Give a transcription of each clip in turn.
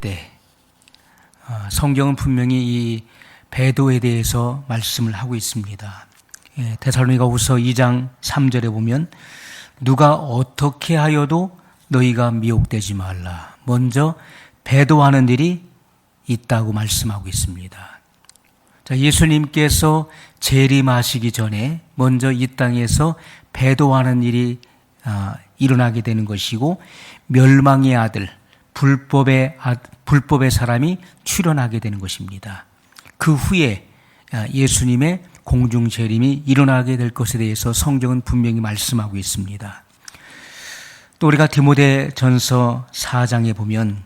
네. 성경은 분명히 이 배도에 대해서 말씀을 하고 있습니다. 데살로니가후서 2장 3절에 보면 누가 어떻게 하여도 너희가 미혹되지 말라. 먼저 배도하는 일이 있다고 말씀하고 있습니다. 자, 예수님께서 재림하시기 전에 먼저 이 땅에서 배도하는 일이 일어나게 되는 것이고 멸망의 아들, 불법의 사람이 출현하게 되는 것입니다. 그 후에 예수님의 공중 재림이 일어나게 될 것에 대해서 성경은 분명히 말씀하고 있습니다. 또 우리가 디모데전서 4장에 보면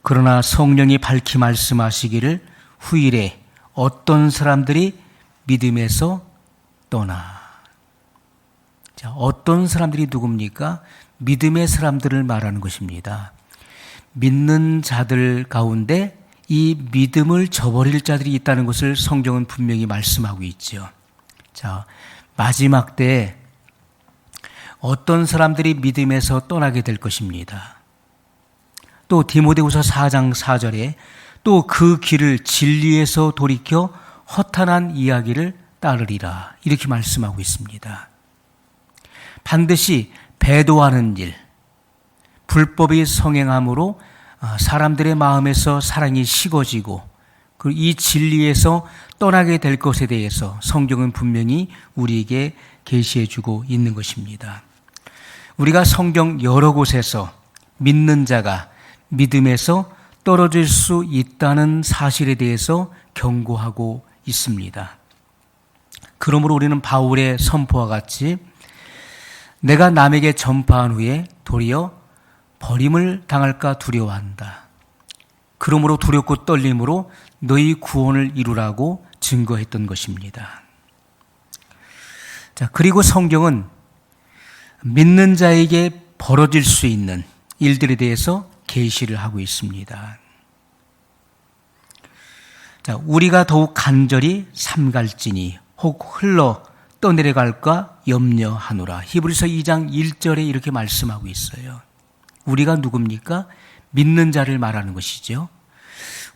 그러나 성령이 밝히 말씀하시기를 후일에 어떤 사람들이 믿음에서 떠나. 자, 어떤 사람들이 누굽니까? 믿음의 사람들을 말하는 것입니다. 믿는 자들 가운데 이 믿음을 저버릴 자들이 있다는 것을 성경은 분명히 말씀하고 있죠. 자, 마지막 때에 어떤 사람들이 믿음에서 떠나게 될 것입니다. 또 디모데후서 4장 4절에 또 그 길을 진리에서 돌이켜 허탄한 이야기를 따르리라 이렇게 말씀하고 있습니다. 반드시 배도하는 일, 불법이 성행함으로 사람들의 마음에서 사랑이 식어지고 이 진리에서 떠나게 될 것에 대해서 성경은 분명히 우리에게 계시해 주고 있는 것입니다. 우리가 성경 여러 곳에서 믿는 자가 믿음에서 떨어질 수 있다는 사실에 대해서 경고하고 있습니다. 그러므로 우리는 바울의 선포와 같이 내가 남에게 전파한 후에 도리어 버림을 당할까 두려워한다. 그러므로 두렵고 떨림으로 너희 구원을 이루라고 증거했던 것입니다. 자, 그리고 성경은 믿는 자에게 벌어질 수 있는 일들에 대해서 계시를 하고 있습니다. 자, 우리가 더욱 간절히 삼갈지니 혹 흘러 떠내려갈까 염려하노라. 히브리서 2장 1절에 이렇게 말씀하고 있어요. 우리가 누굽니까? 믿는 자를 말하는 것이죠.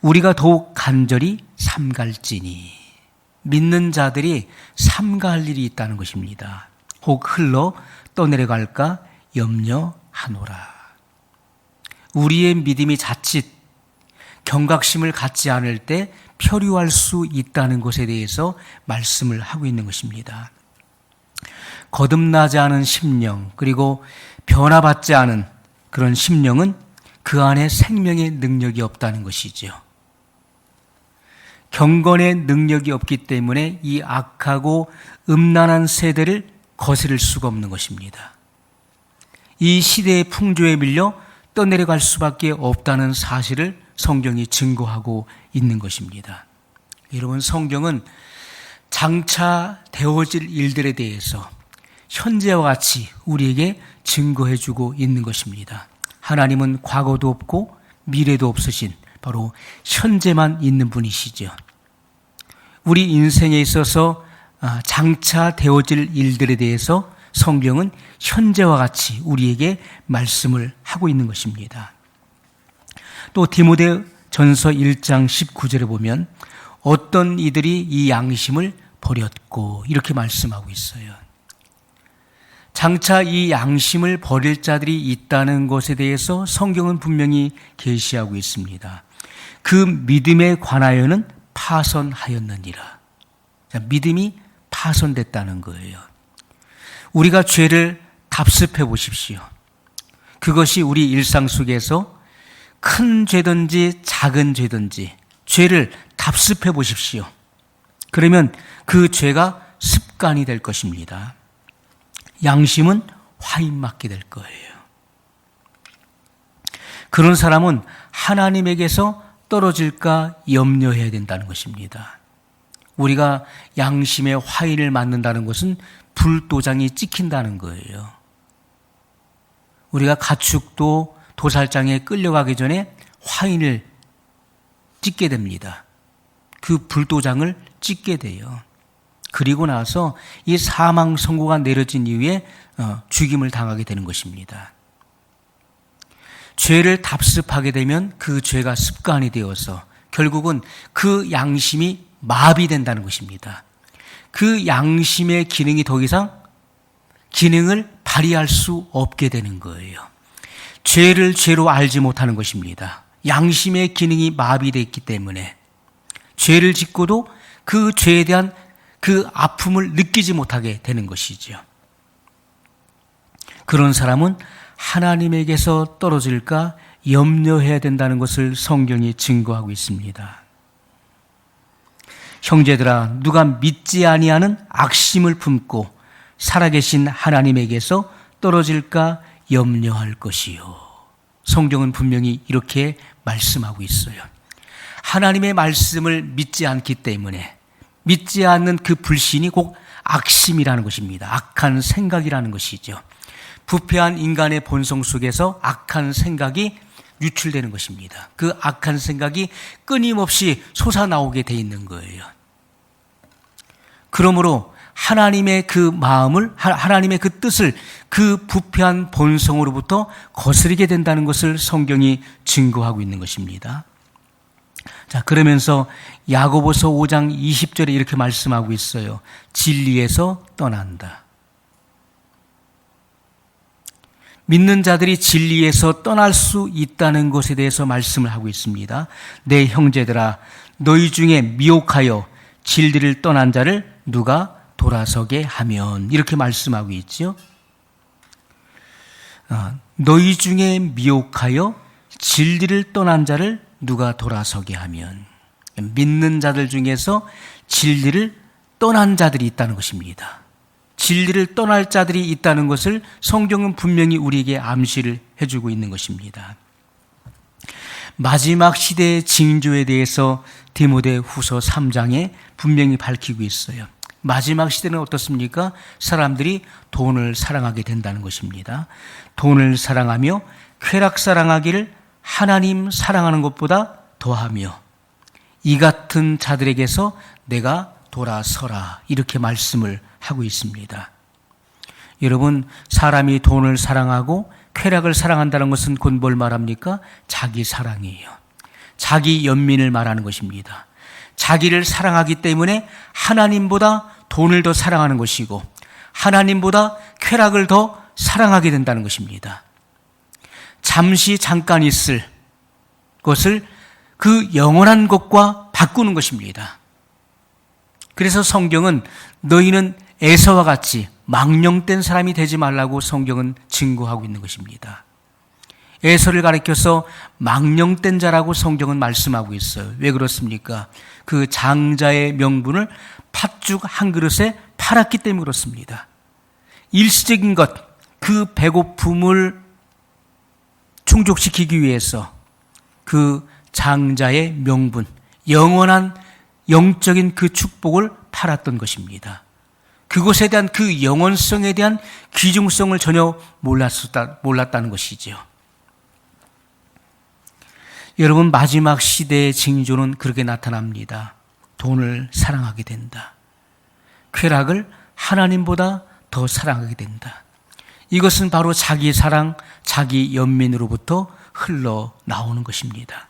우리가 더욱 간절히 삼갈지니 믿는 자들이 삼가할 일이 있다는 것입니다. 혹 흘러 떠내려갈까 염려하노라. 우리의 믿음이 자칫 경각심을 갖지 않을 때 표류할 수 있다는 것에 대해서 말씀을 하고 있는 것입니다. 거듭나지 않은 심령 그리고 변화받지 않은 그런 심령은 그 안에 생명의 능력이 없다는 것이죠. 경건의 능력이 없기 때문에 이 악하고 음란한 세대를 거스를 수가 없는 것입니다. 이 시대의 풍조에 밀려 떠내려갈 수밖에 없다는 사실을 성경이 증거하고 있는 것입니다. 여러분, 성경은 장차 되어질 일들에 대해서 현재와 같이 우리에게 증거해 주고 있는 것입니다. 하나님은 과거도 없고 미래도 없으신 바로 현재만 있는 분이시죠. 우리 인생에 있어서 장차 되어질 일들에 대해서 성경은 현재와 같이 우리에게 말씀을 하고 있는 것입니다. 또 디모데전서 1장 19절에 보면 어떤 이들이 이 양심을 버렸고 이렇게 말씀하고 있어요. 장차 이 양심을 버릴 자들이 있다는 것에 대해서 성경은 분명히 계시하고 있습니다. 그 믿음에 관하여는 파선하였느니라. 믿음이 파선됐다는 거예요. 우리가 죄를 답습해 보십시오. 그것이 우리 일상 속에서 큰 죄든지 작은 죄든지 죄를 답습해 보십시오. 그러면 그 죄가 습관이 될 것입니다. 양심은 화인 맞게 될 거예요. 그런 사람은 하나님에게서 떨어질까 염려해야 된다는 것입니다. 우리가 양심의 화인을 맞는다는 것은 불도장이 찍힌다는 거예요. 우리가 가축도 도살장에 끌려가기 전에 화인을 찍게 됩니다. 그 불도장을 찍게 돼요. 그리고 나서 이 사망 선고가 내려진 이후에 죽임을 당하게 되는 것입니다. 죄를 답습하게 되면 그 죄가 습관이 되어서 결국은 그 양심이 마비된다는 것입니다. 그 양심의 기능이 더 이상 기능을 발휘할 수 없게 되는 거예요. 죄를 죄로 알지 못하는 것입니다. 양심의 기능이 마비됐기 때문에 죄를 짓고도 그 죄에 대한 그 아픔을 느끼지 못하게 되는 것이죠. 그런 사람은 하나님에게서 떨어질까 염려해야 된다는 것을 성경이 증거하고 있습니다. 형제들아, 누가 믿지 아니하는 악심을 품고 살아계신 하나님에게서 떨어질까 염려할 것이요. 성경은 분명히 이렇게 말씀하고 있어요. 하나님의 말씀을 믿지 않기 때문에 믿지 않는 그 불신이 곧 악심이라는 것입니다. 악한 생각이라는 것이죠. 부패한 인간의 본성 속에서 악한 생각이 유출되는 것입니다. 그 악한 생각이 끊임없이 솟아나오게 돼 있는 거예요. 그러므로 하나님의 그 마음을, 하나님의 그 뜻을 그 부패한 본성으로부터 거스르게 된다는 것을 성경이 증거하고 있는 것입니다. 자, 그러면서 야고보서 5장 20절에 이렇게 말씀하고 있어요. 진리에서 떠난다. 믿는 자들이 진리에서 떠날 수 있다는 것에 대해서 말씀을 하고 있습니다. 내 형제들아, 너희 중에 미혹하여 진리를 떠난 자를 누가 돌아서게 하면, 이렇게 말씀하고 있죠. 너희 중에 미혹하여 진리를 떠난 자를 누가 돌아서게 하면, 믿는 자들 중에서 진리를 떠난 자들이 있다는 것입니다. 진리를 떠날 자들이 있다는 것을 성경은 분명히 우리에게 암시를 해주고 있는 것입니다. 마지막 시대의 징조에 대해서 디모데후서 3장에 분명히 밝히고 있어요. 마지막 시대는 어떻습니까? 사람들이 돈을 사랑하게 된다는 것입니다. 돈을 사랑하며 쾌락 사랑하기를 하나님 사랑하는 것보다 더하며 이 같은 자들에게서 내가 돌아서라, 이렇게 말씀을 하고 있습니다. 여러분, 사람이 돈을 사랑하고 쾌락을 사랑한다는 것은 곧 뭘 말합니까? 자기 사랑이에요. 자기 연민을 말하는 것입니다. 자기를 사랑하기 때문에 하나님보다 돈을 더 사랑하는 것이고 하나님보다 쾌락을 더 사랑하게 된다는 것입니다. 잠깐 있을 것을 그 영원한 것과 바꾸는 것입니다. 그래서 성경은 너희는 에서와 같이 망령된 사람이 되지 말라고 성경은 증거하고 있는 것입니다. 에서를 가리켜서 망령된 자라고 성경은 말씀하고 있어요. 왜 그렇습니까? 그 장자의 명분을 팥죽 한 그릇에 팔았기 때문에 그렇습니다. 일시적인 것, 그 배고픔을 충족시키기 위해서 그 장자의 명분, 영원한 영적인 그 축복을 팔았던 것입니다. 그것에 대한 그 영원성에 대한 귀중성을 전혀 몰랐다는 것이지요. 여러분, 마지막 시대의 징조는 그렇게 나타납니다. 돈을 사랑하게 된다. 쾌락을 하나님보다 더 사랑하게 된다. 이것은 바로 자기 사랑, 자기 연민으로부터 흘러나오는 것입니다.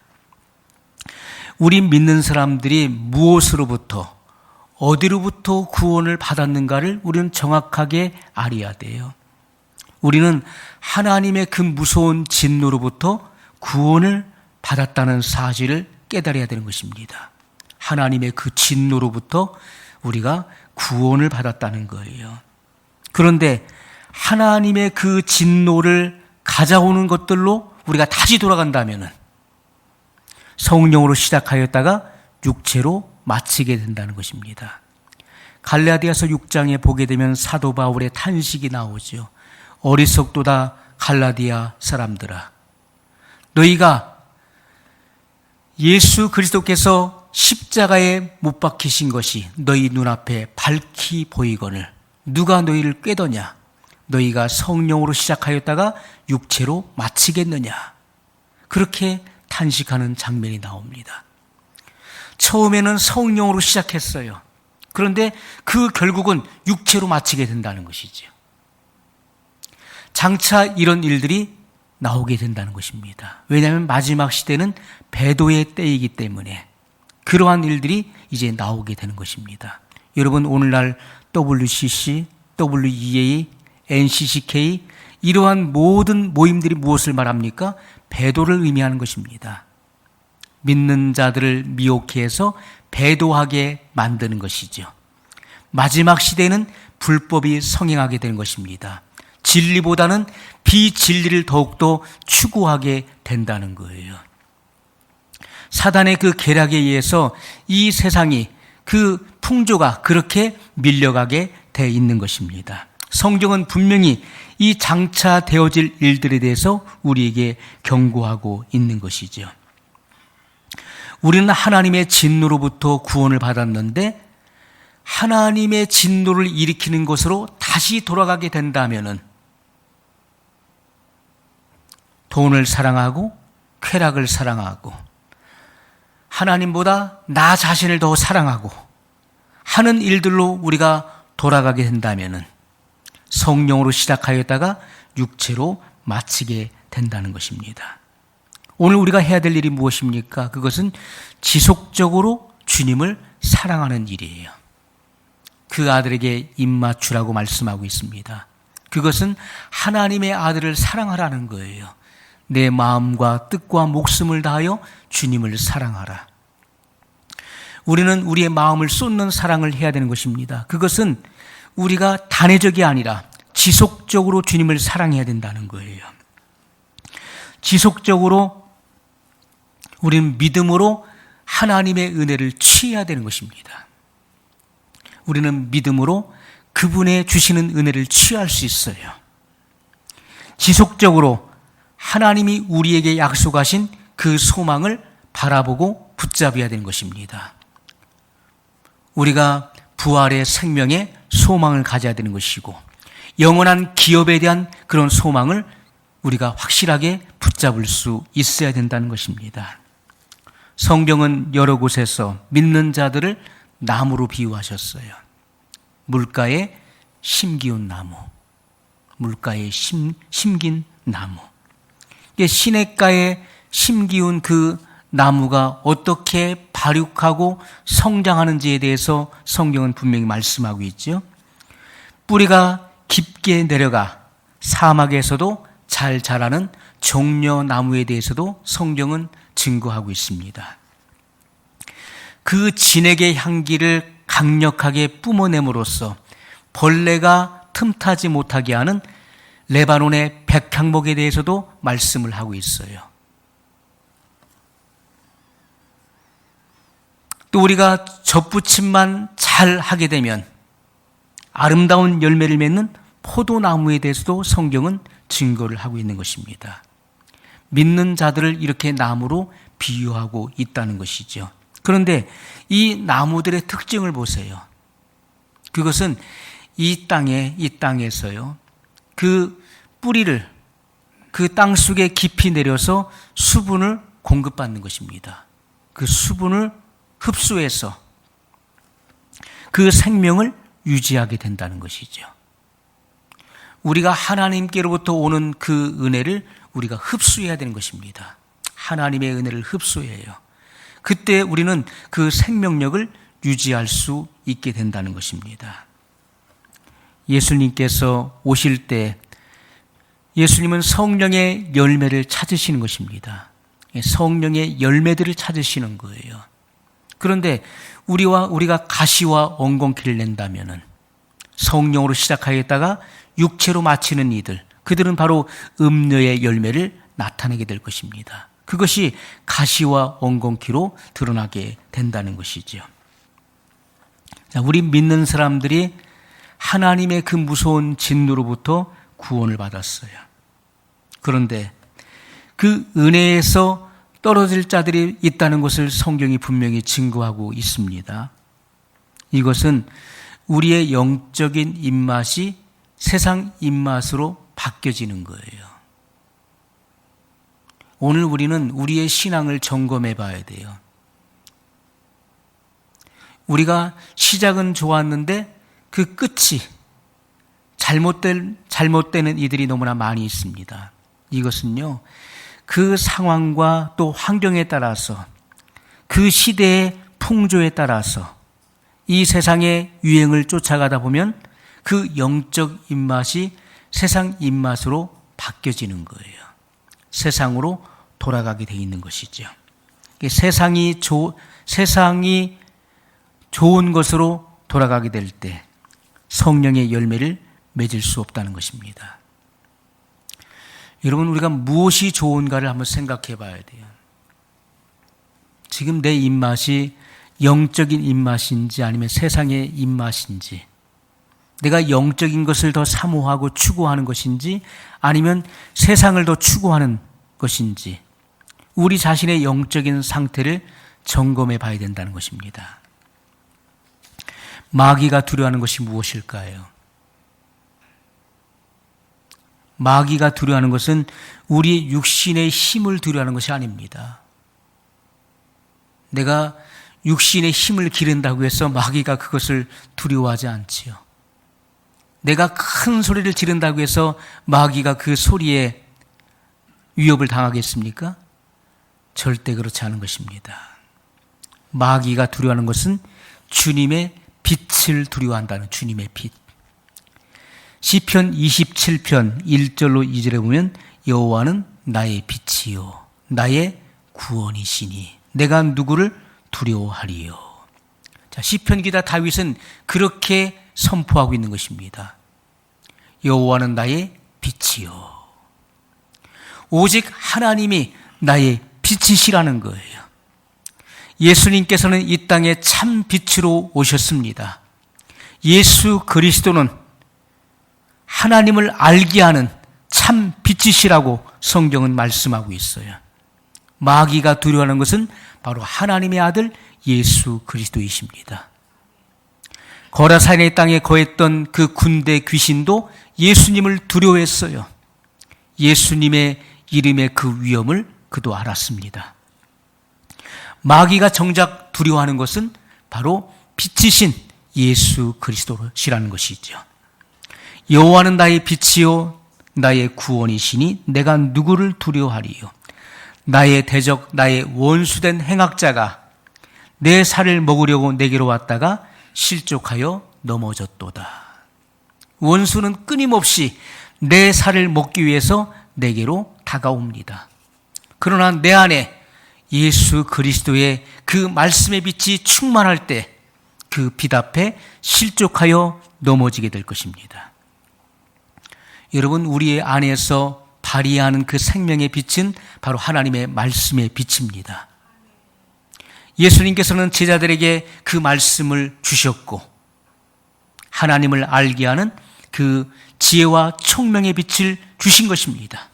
우리 믿는 사람들이 무엇으로부터, 어디로부터 구원을 받았는가를 우리는 정확하게 알아야 돼요. 우리는 하나님의 그 무서운 진노로부터 구원을 받았다는 사실을 깨달아야 되는 것입니다. 하나님의 그 진노로부터 우리가 구원을 받았다는 거예요. 그런데 하나님의 그 진노를 가져오는 것들로 우리가 다시 돌아간다면 성령으로 시작하였다가 육체로 마치게 된다는 것입니다. 갈라디아서 6장에 보게 되면 사도 바울의 탄식이 나오죠. 어리석도다 갈라디아 사람들아, 너희가 예수 그리스도께서 십자가에 못 박히신 것이 너희 눈앞에 밝히 보이거늘 누가 너희를 꾀더냐? 너희가 성령으로 시작하였다가 육체로 마치겠느냐? 그렇게 탄식하는 장면이 나옵니다. 처음에는 성령으로 시작했어요. 그런데 그 결국은 육체로 마치게 된다는 것이죠. 장차 이런 일들이 나오게 된다는 것입니다. 왜냐하면 마지막 시대는 배도의 때이기 때문에 그러한 일들이 이제 나오게 되는 것입니다. 여러분, 오늘날 WCC, WEA, NCCK 이러한 모든 모임들이 무엇을 말합니까? 배도를 의미하는 것입니다. 믿는 자들을 미혹해 해서 배도하게 만드는 것이죠. 마지막 시대는 불법이 성행하게 되는 것입니다. 진리보다는 비진리를 더욱더 추구하게 된다는 거예요. 사단의 그 계략에 의해서 이 세상이 그 풍조가 그렇게 밀려가게 돼 있는 것입니다. 성경은 분명히 이 장차 되어질 일들에 대해서 우리에게 경고하고 있는 것이죠. 우리는 하나님의 진노로부터 구원을 받았는데 하나님의 진노를 일으키는 것으로 다시 돌아가게 된다면은 돈을 사랑하고 쾌락을 사랑하고 하나님보다 나 자신을 더 사랑하고 하는 일들로 우리가 돌아가게 된다면은 성령으로 시작하였다가 육체로 마치게 된다는 것입니다. 오늘 우리가 해야 될 일이 무엇입니까? 그것은 지속적으로 주님을 사랑하는 일이에요. 그 아들에게 입맞추라고 말씀하고 있습니다. 그것은 하나님의 아들을 사랑하라는 거예요. 내 마음과 뜻과 목숨을 다하여 주님을 사랑하라. 우리는 우리의 마음을 쏟는 사랑을 해야 되는 것입니다. 그것은 우리가 단회적이 아니라 지속적으로 주님을 사랑해야 된다는 거예요. 지속적으로 우리는 믿음으로 하나님의 은혜를 취해야 되는 것입니다. 우리는 믿음으로 그분의 주시는 은혜를 취할 수 있어요. 지속적으로 하나님이 우리에게 약속하신 그 소망을 바라보고 붙잡아야 되는 것입니다. 우리가 부활의 생명에 소망을 가져야 되는 것이고 영원한 기업에 대한 그런 소망을 우리가 확실하게 붙잡을 수 있어야 된다는 것입니다. 성경은 여러 곳에서 믿는 자들을 나무로 비유하셨어요. 물가에 심기운 나무, 물가에 심긴 나무. 시냇가에 심기운 그 나무가 어떻게 발육하고 성장하는지에 대해서 성경은 분명히 말씀하고 있죠. 뿌리가 깊게 내려가 사막에서도 잘 자라는 종려나무에 대해서도 성경은 증거하고 있습니다. 그 진액의 향기를 강력하게 뿜어냄으로써 벌레가 틈타지 못하게 하는 레바논의 백향목에 대해서도 말씀을 하고 있어요. 또 우리가 접붙임만 잘 하게 되면 아름다운 열매를 맺는 포도나무에 대해서도 성경은 증거를 하고 있는 것입니다. 믿는 자들을 이렇게 나무로 비유하고 있다는 것이죠. 그런데 이 나무들의 특징을 보세요. 그것은 이 땅에서요. 그 뿌리를 그 땅 속에 깊이 내려서 수분을 공급받는 것입니다. 그 수분을 흡수해서 그 생명을 유지하게 된다는 것이죠. 우리가 하나님께로부터 오는 그 은혜를 우리가 흡수해야 되는 것입니다. 하나님의 은혜를 흡수해요. 그때 우리는 그 생명력을 유지할 수 있게 된다는 것입니다. 예수님께서 오실 때 예수님은 성령의 열매를 찾으시는 것입니다. 성령의 열매들을 찾으시는 거예요. 그런데 우리가 가시와 엉겅퀴를 낸다면은 성령으로 시작하였다가 육체로 마치는 이들, 그들은 바로 음녀의 열매를 나타내게 될 것입니다. 그것이 가시와 엉겅퀴로 드러나게 된다는 것이죠. 우리 믿는 사람들이 하나님의 그 무서운 진노로부터 구원을 받았어요. 그런데 그 은혜에서 떨어질 자들이 있다는 것을 성경이 분명히 증거하고 있습니다. 이것은 우리의 영적인 입맛이 세상 입맛으로 바뀌어지는 거예요. 오늘 우리는 우리의 신앙을 점검해 봐야 돼요. 우리가 시작은 좋았는데 그 끝이 잘못되는 이들이 너무나 많이 있습니다. 이것은요, 그 상황과 또 환경에 따라서 그 시대의 풍조에 따라서 이 세상의 유행을 쫓아가다 보면 그 영적 입맛이 세상 입맛으로 바뀌어지는 거예요. 세상으로 돌아가게 돼 있는 것이죠. 세상이 좋은 것으로 돌아가게 될 때 성령의 열매를 맺을 수 없다는 것입니다. 여러분, 우리가 무엇이 좋은가를 한번 생각해 봐야 돼요. 지금 내 입맛이 영적인 입맛인지 아니면 세상의 입맛인지, 내가 영적인 것을 더 사모하고 추구하는 것인지 아니면 세상을 더 추구하는 것인지, 우리 자신의 영적인 상태를 점검해 봐야 된다는 것입니다. 마귀가 두려워하는 것이 무엇일까요? 마귀가 두려워하는 것은 우리 육신의 힘을 두려워하는 것이 아닙니다. 내가 육신의 힘을 기른다고 해서 마귀가 그것을 두려워하지 않지요. 내가 큰 소리를 지른다고 해서 마귀가 그 소리에 위협을 당하겠습니까? 절대 그렇지 않은 것입니다. 마귀가 두려워하는 것은 주님의 빛을 두려워한다는, 주님의 빛. 시편 27편 1절로 2절에 보면 여호와는 나의 빛이요 나의 구원이시니 내가 누구를 두려워하리요. 자, 시편 기자 다윗은 그렇게 선포하고 있는 것입니다. 여호와는 나의 빛이요. 오직 하나님이 나의 빛이시라는 거예요. 예수님께서는 이 땅에 참 빛으로 오셨습니다. 예수 그리스도는 하나님을 알게 하는 참 빛이시라고 성경은 말씀하고 있어요. 마귀가 두려워하는 것은 바로 하나님의 아들 예수 그리스도이십니다. 거라사인의 땅에 거했던 그 군대 귀신도 예수님을 두려워했어요. 예수님의 이름의 그 위엄을 그도 알았습니다. 마귀가 정작 두려워하는 것은 바로 빛이신 예수 그리스도시라는 것이죠. 여호와는 나의 빛이요 나의 구원이시니 내가 누구를 두려워하리요. 나의 대적 나의 원수된 행악자가 내 살을 먹으려고 내게로 왔다가 실족하여 넘어졌도다. 원수는 끊임없이 내 살을 먹기 위해서 내게로 다가옵니다. 그러나 내 안에 예수 그리스도의 그 말씀의 빛이 충만할 때 그 빛 앞에 실족하여 넘어지게 될 것입니다. 여러분, 우리의 안에서 발휘하는 그 생명의 빛은 바로 하나님의 말씀의 빛입니다. 예수님께서는 제자들에게 그 말씀을 주셨고 하나님을 알게 하는 그 지혜와 총명의 빛을 주신 것입니다.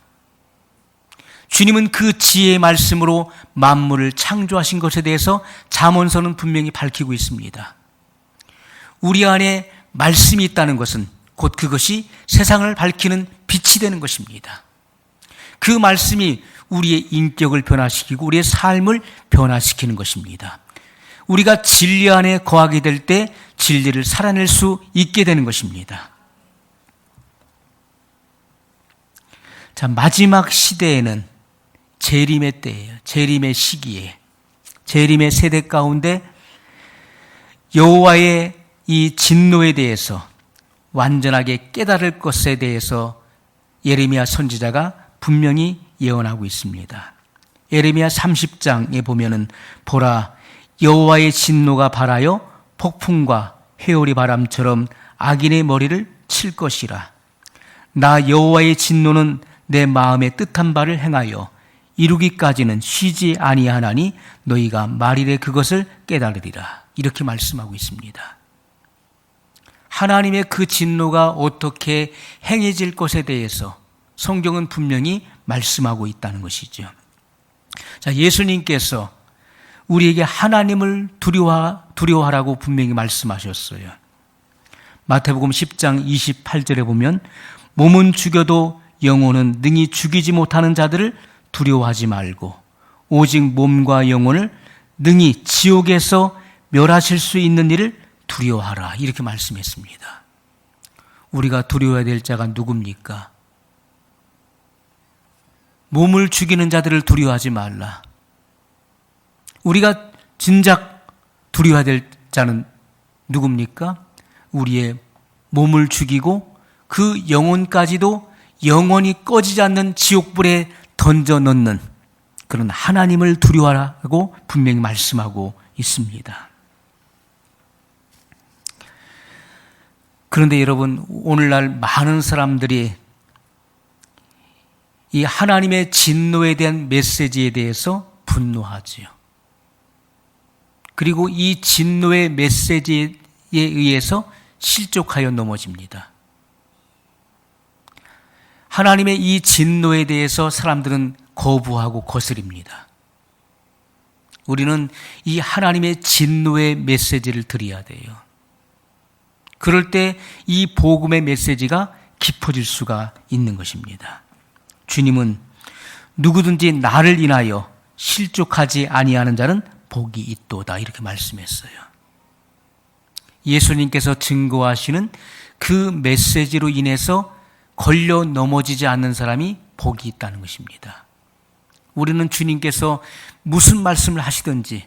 주님은 그 지혜의 말씀으로 만물을 창조하신 것에 대해서 잠언서는 분명히 밝히고 있습니다. 우리 안에 말씀이 있다는 것은 곧 그것이 세상을 밝히는 빛이 되는 것입니다. 그 말씀이 우리의 인격을 변화시키고 우리의 삶을 변화시키는 것입니다. 우리가 진리 안에 거하게 될 때 진리를 살아낼 수 있게 되는 것입니다. 자, 마지막 시대에는 재림의 때예요. 재림의 시기에, 재림의 세대 가운데 여호와의 이 진노에 대해서 완전하게 깨달을 것에 대해서 예레미야 선지자가 분명히 예언하고 있습니다. 예레미야 30장에 보면은 보라 여호와의 진노가 발하여 폭풍과 회오리 바람처럼 악인의 머리를 칠 것이라. 나 여호와의 진노는 내 마음에 뜻한 바를 행하여 이루기까지는 쉬지 아니하나니 너희가 말일에 그것을 깨달으리라. 이렇게 말씀하고 있습니다. 하나님의 그 진노가 어떻게 행해질 것에 대해서 성경은 분명히 말씀하고 있다는 것이죠. 자, 예수님께서 우리에게 하나님을 두려워하라고 분명히 말씀하셨어요. 마태복음 10장 28절에 보면 몸은 죽여도 영혼은 능히 죽이지 못하는 자들을 두려워하지 말고 오직 몸과 영혼을 능히 지옥에서 멸하실 수 있는 일을 두려워하라. 이렇게 말씀했습니다. 우리가 두려워해야 될 자가 누굽니까? 몸을 죽이는 자들을 두려워하지 말라. 우리가 진작 두려워해야 될 자는 누굽니까? 우리의 몸을 죽이고 그 영혼까지도 영원히 꺼지지 않는 지옥불에 던져 넣는 그런 하나님을 두려워하라고 분명히 말씀하고 있습니다. 그런데 여러분, 오늘날 많은 사람들이 이 하나님의 진노에 대한 메시지에 대해서 분노하지요. 그리고 이 진노의 메시지에 의해서 실족하여 넘어집니다. 하나님의 이 진노에 대해서 사람들은 거부하고 거스립니다. 우리는 이 하나님의 진노의 메시지를 드려야 돼요. 그럴 때 이 복음의 메시지가 깊어질 수가 있는 것입니다. 주님은 누구든지 나를 인하여 실족하지 아니하는 자는 복이 있도다 이렇게 말씀했어요. 예수님께서 증거하시는 그 메시지로 인해서 걸려 넘어지지 않는 사람이 복이 있다는 것입니다. 우리는 주님께서 무슨 말씀을 하시든지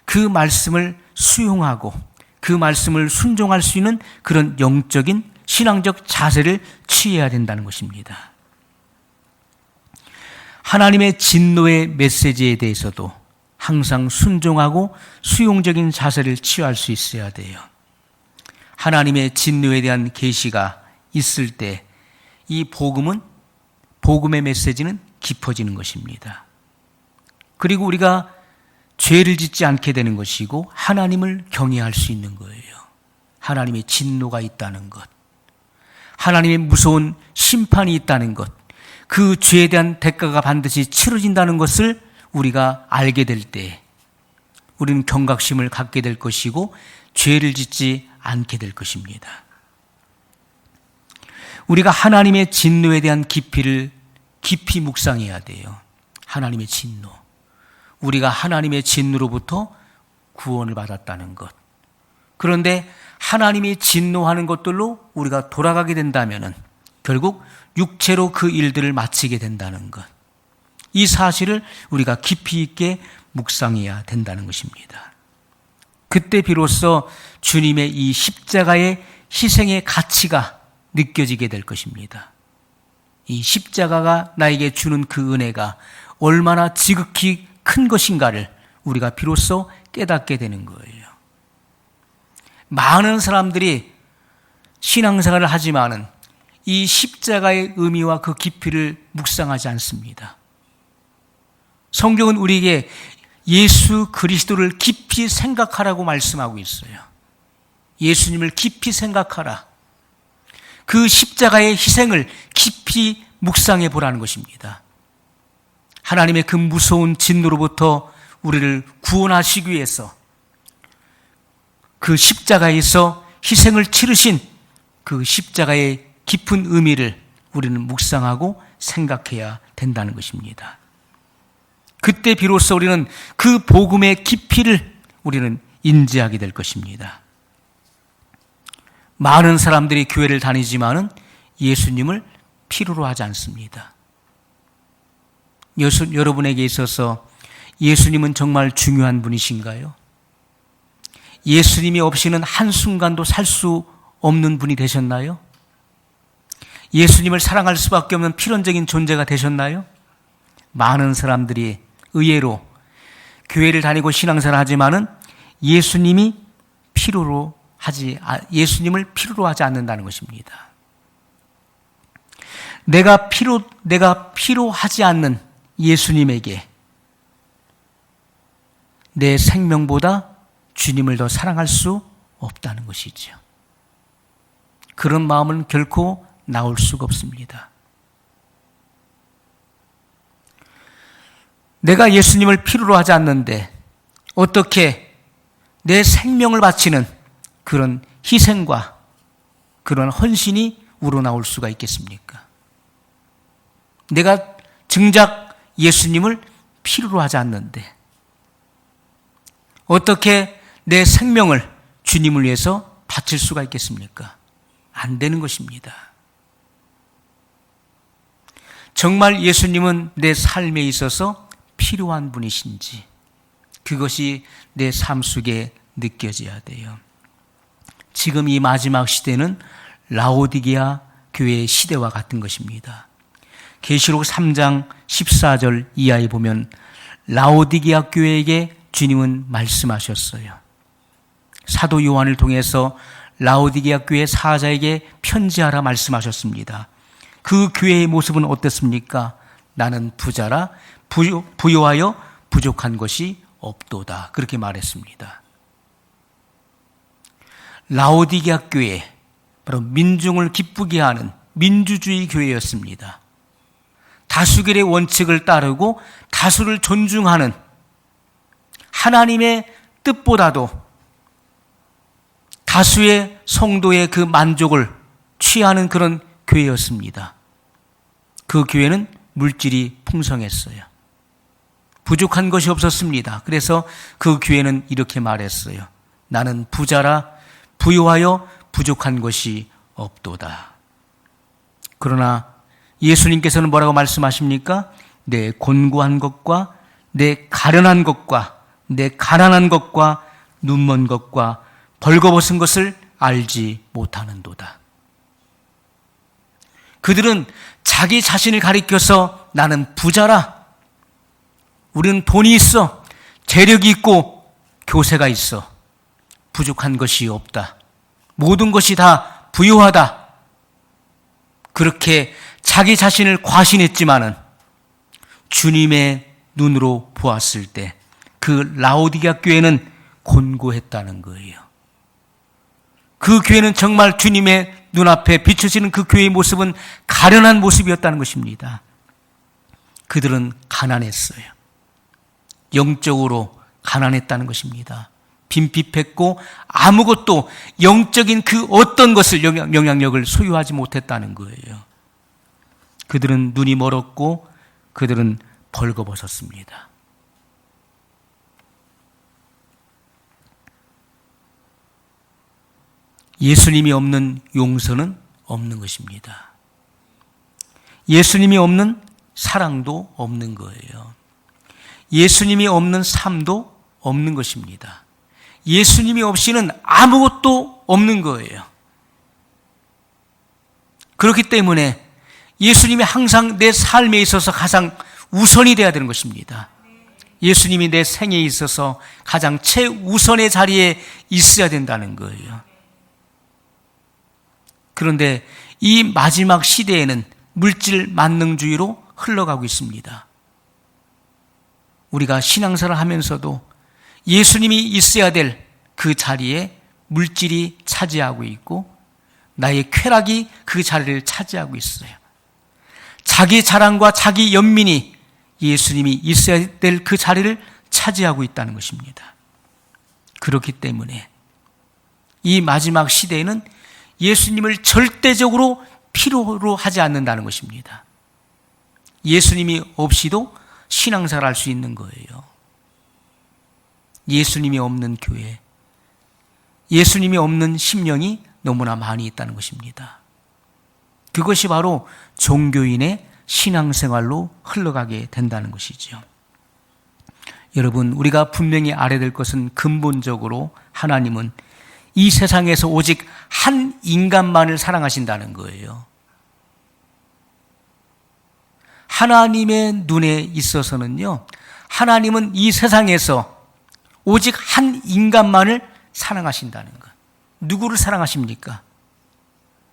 그 말씀을 수용하고 그 말씀을 순종할 수 있는 그런 영적인 신앙적 자세를 취해야 된다는 것입니다. 하나님의 진노의 메시지에 대해서도 항상 순종하고 수용적인 자세를 취할 수 있어야 돼요. 하나님의 진노에 대한 계시가 있을 때 이 복음의 메시지는 깊어지는 것입니다. 그리고 우리가 죄를 짓지 않게 되는 것이고 하나님을 경외할 수 있는 거예요. 하나님의 진노가 있다는 것, 하나님의 무서운 심판이 있다는 것, 그 죄에 대한 대가가 반드시 치러진다는 것을 우리가 알게 될 때 우리는 경각심을 갖게 될 것이고 죄를 짓지 않게 될 것입니다. 우리가 하나님의 진노에 대한 깊이 묵상해야 돼요. 하나님의 진노. 우리가 하나님의 진노로부터 구원을 받았다는 것. 그런데 하나님이 진노하는 것들로 우리가 돌아가게 된다면 결국 육체로 그 일들을 마치게 된다는 것. 이 사실을 우리가 깊이 있게 묵상해야 된다는 것입니다. 그때 비로소 주님의 이 십자가의 희생의 가치가 느껴지게 될 것입니다. 이 십자가가 나에게 주는 그 은혜가 얼마나 지극히 큰 것인가를 우리가 비로소 깨닫게 되는 거예요. 많은 사람들이 신앙생활을 하지만은 이 십자가의 의미와 그 깊이를 묵상하지 않습니다. 성경은 우리에게 예수 그리스도를 깊이 생각하라고 말씀하고 있어요. 예수님을 깊이 생각하라. 그 십자가의 희생을 깊이 묵상해 보라는 것입니다. 하나님의 그 무서운 진노로부터 우리를 구원하시기 위해서 그 십자가에서 희생을 치르신 그 십자가의 깊은 의미를 우리는 묵상하고 생각해야 된다는 것입니다. 그때 비로소 우리는 그 복음의 깊이를 우리는 인지하게 될 것입니다. 많은 사람들이 교회를 다니지만은 예수님을 필요로 하지 않습니다. 여러분에게 있어서 예수님은 정말 중요한 분이신가요? 예수님이 없이는 한순간도 살 수 없는 분이 되셨나요? 예수님을 사랑할 수밖에 없는 필연적인 존재가 되셨나요? 많은 사람들이 의외로 교회를 다니고 신앙생활을 하지만은 예수님을 필요로 하지 않는다는 것입니다. 내가 필요하지 않는 예수님에게 내 생명보다 주님을 더 사랑할 수 없다는 것이죠. 그런 마음은 결코 나올 수가 없습니다. 내가 예수님을 필요로 하지 않는데 어떻게 내 생명을 바치는 그런 희생과 그런 헌신이 우러나올 수가 있겠습니까? 내가 정작 예수님을 필요로 하지 않는데 어떻게 내 생명을 주님을 위해서 바칠 수가 있겠습니까? 안 되는 것입니다. 정말 예수님은 내 삶에 있어서 필요한 분이신지 그것이 내 삶 속에 느껴져야 돼요. 지금 이 마지막 시대는 라오디게아 교회의 시대와 같은 것입니다. 계시록 3장 14절 이하에 보면 라오디게아 교회에게 주님은 말씀하셨어요. 사도 요한을 통해서 라오디게아 교회 사자에게 편지하라 말씀하셨습니다. 그 교회의 모습은 어떻습니까? 나는 부자라 부요하여 부족한 것이 없도다. 그렇게 말했습니다. 라오디게아 교회, 바로 민중을 기쁘게 하는 민주주의 교회였습니다. 다수결의 원칙을 따르고 다수를 존중하는 하나님의 뜻보다도 다수의 성도의 그 만족을 취하는 그런 교회였습니다. 그 교회는 물질이 풍성했어요. 부족한 것이 없었습니다. 그래서 그 교회는 이렇게 말했어요. 나는 부자라 부요하여 부족한 것이 없도다. 그러나 예수님께서는 뭐라고 말씀하십니까? 내 곤고한 것과 내 가련한 것과 내 가난한 것과 눈먼 것과 벌거벗은 것을 알지 못하는도다. 그들은 자기 자신을 가리켜서 나는 부자라, 우리는 돈이 있어, 재력이 있고 교세가 있어, 부족한 것이 없다, 모든 것이 다 부유하다, 그렇게 자기 자신을 과신했지만은 주님의 눈으로 보았을 때 그 라오디게아 교회는 곤고했다는 거예요. 그 교회는 정말 주님의 눈앞에 비춰지는 그 교회의 모습은 가련한 모습이었다는 것입니다. 그들은 가난했어요. 영적으로 가난했다는 것입니다. 빈핍했고 아무것도 영적인 그 어떤 것을 영향력을 소유하지 못했다는 거예요. 그들은 눈이 멀었고 그들은 벌거벗었습니다. 예수님이 없는 용서는 없는 것입니다. 예수님이 없는 사랑도 없는 거예요. 예수님이 없는 삶도 없는 것입니다. 예수님이 없이는 아무것도 없는 거예요. 그렇기 때문에 예수님이 항상 내 삶에 있어서 가장 우선이 되어야 되는 것입니다. 예수님이 내 생에 있어서 가장 최우선의 자리에 있어야 된다는 거예요. 그런데 이 마지막 시대에는 물질 만능주의로 흘러가고 있습니다. 우리가 신앙생활을 하면서도 예수님이 있어야 될 그 자리에 물질이 차지하고 있고 나의 쾌락이 그 자리를 차지하고 있어요. 자기 자랑과 자기 연민이 예수님이 있어야 될 그 자리를 차지하고 있다는 것입니다. 그렇기 때문에 이 마지막 시대에는 예수님을 절대적으로 필요로 하지 않는다는 것입니다. 예수님이 없이도 신앙생활을 할 수 있는 거예요. 예수님이 없는 교회, 예수님이 없는 심령이 너무나 많이 있다는 것입니다. 그것이 바로 종교인의 신앙생활로 흘러가게 된다는 것이죠. 여러분, 우리가 분명히 알아야 될 것은 근본적으로 하나님은 이 세상에서 오직 한 인간만을 사랑하신다는 거예요. 하나님의 눈에 있어서는요, 하나님은 이 세상에서 오직 한 인간만을 사랑하신다는 것. 누구를 사랑하십니까?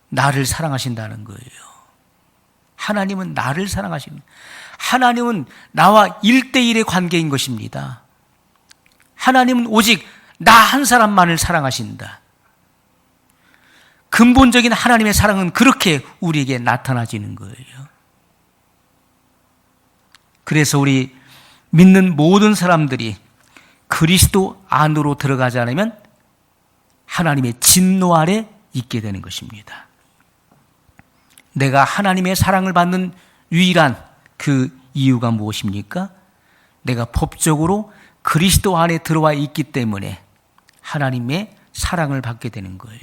나를 사랑하신다는 거예요. 하나님은 나를 사랑하십니다. 하나님은 나와 1대1의 관계인 것입니다. 하나님은 오직 나 한 사람만을 사랑하신다. 근본적인 하나님의 사랑은 그렇게 우리에게 나타나지는 거예요. 그래서 우리 믿는 모든 사람들이 그리스도 안으로 들어가지 않으면 하나님의 진노 아래 있게 되는 것입니다. 내가 하나님의 사랑을 받는 유일한 그 이유가 무엇입니까? 내가 법적으로 그리스도 안에 들어와 있기 때문에 하나님의 사랑을 받게 되는 거예요.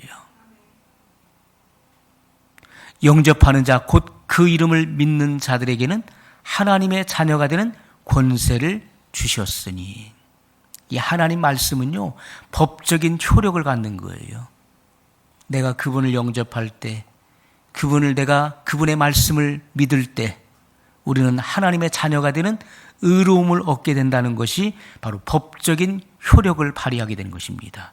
영접하는 자, 곧 그 이름을 믿는 자들에게는 하나님의 자녀가 되는 권세를 주셨으니. 이 하나님 말씀은요, 법적인 효력을 갖는 거예요. 내가 그분을 영접할 때, 그분의 말씀을 믿을 때, 우리는 하나님의 자녀가 되는 의로움을 얻게 된다는 것이 바로 법적인 효력을 발휘하게 되는 것입니다.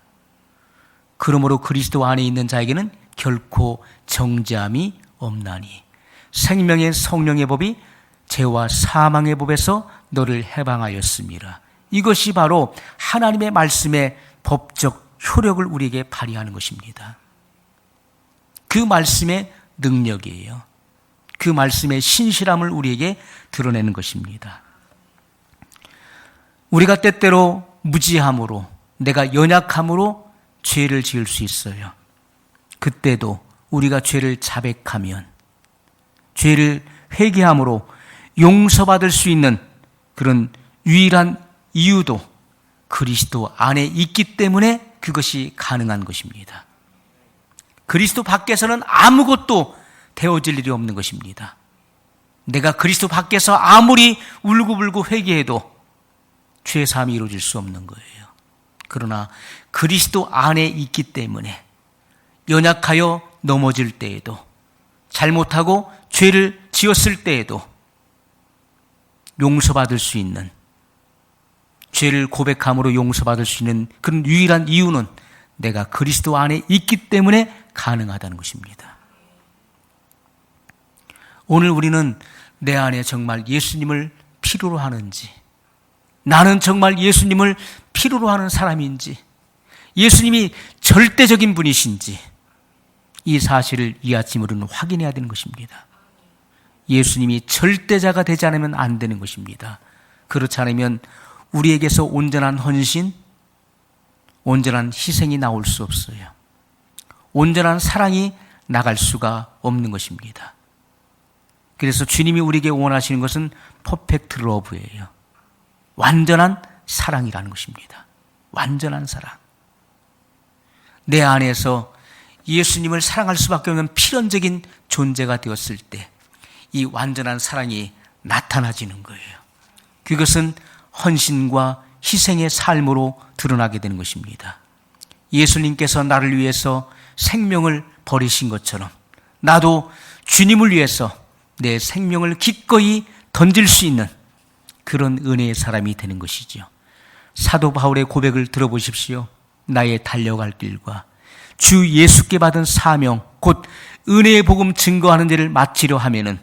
그러므로 그리스도 안에 있는 자에게는 결코 정죄함이 없나니 생명의 성령의 법이 죄와 사망의 법에서 너를 해방하였습니다. 이것이 바로 하나님의 말씀의 법적 효력을 우리에게 발휘하는 것입니다. 그 말씀의 능력이에요. 그 말씀의 신실함을 우리에게 드러내는 것입니다. 우리가 때때로 무지함으로, 내가 연약함으로 죄를 지을 수 있어요. 그때도 우리가 죄를 자백하면, 죄를 회개함으로 용서받을 수 있는 그런 유일한 이유도 그리스도 안에 있기 때문에 그것이 가능한 것입니다. 그리스도 밖에서는 아무것도 되어질 일이 없는 것입니다. 내가 그리스도 밖에서 아무리 울고불고 회개해도 죄사함이 이루어질 수 없는 거예요. 그러나 그리스도 안에 있기 때문에 연약하여 넘어질 때에도, 잘못하고 죄를 지었을 때에도 용서받을 수 있는, 죄를 고백함으로 용서받을 수 있는 그런 유일한 이유는 내가 그리스도 안에 있기 때문에 가능하다는 것입니다. 오늘 우리는 내 안에 정말 예수님을 필요로 하는지, 나는 정말 예수님을 필요로 하는 사람인지, 예수님이 절대적인 분이신지, 이 사실을 이 아침 우리는 확인해야 되는 것입니다. 예수님이 절대자가 되지 않으면 안 되는 것입니다. 그렇지 않으면 우리에게서 온전한 헌신, 온전한 희생이 나올 수 없어요. 온전한 사랑이 나갈 수가 없는 것입니다. 그래서 주님이 우리에게 원하시는 것은 퍼펙트 러브예요. 완전한 사랑이라는 것입니다. 완전한 사랑. 내 안에서 예수님을 사랑할 수밖에 없는 필연적인 존재가 되었을 때 이 완전한 사랑이 나타나지는 거예요. 그것은 헌신과 희생의 삶으로 드러나게 되는 것입니다. 예수님께서 나를 위해서 생명을 버리신 것처럼 나도 주님을 위해서 내 생명을 기꺼이 던질 수 있는 그런 은혜의 사람이 되는 것이죠. 사도 바울의 고백을 들어보십시오. 나의 달려갈 길과 주 예수께 받은 사명, 곧 은혜의 복음 증거하는 일을 마치려 하면은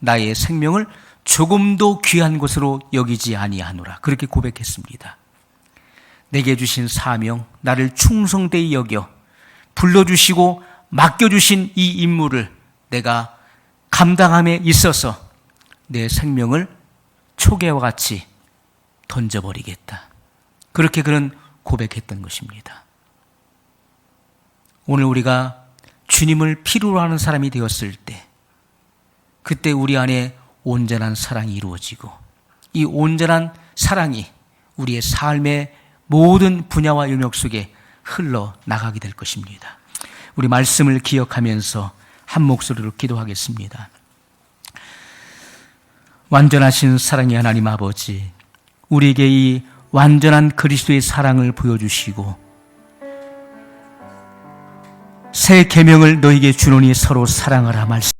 나의 생명을 조금도 귀한 것으로 여기지 아니하노라. 그렇게 고백했습니다. 내게 주신 사명, 나를 충성되이 여겨 불러주시고 맡겨주신 이 임무를 내가 감당함에 있어서 내 생명을 초계와 같이 던져버리겠다. 그렇게 그는 고백했던 것입니다. 오늘 우리가 주님을 필요로 하는 사람이 되었을 때, 그때 우리 안에 온전한 사랑이 이루어지고 이 온전한 사랑이 우리의 삶의 모든 분야와 영역 속에 흘러나가게 될 것입니다. 우리 말씀을 기억하면서 한 목소리로 기도하겠습니다. 완전하신 사랑의 하나님 아버지, 우리에게 이 완전한 그리스도의 사랑을 보여주시고 새 계명을 너에게 주노니 서로 사랑하라 말씀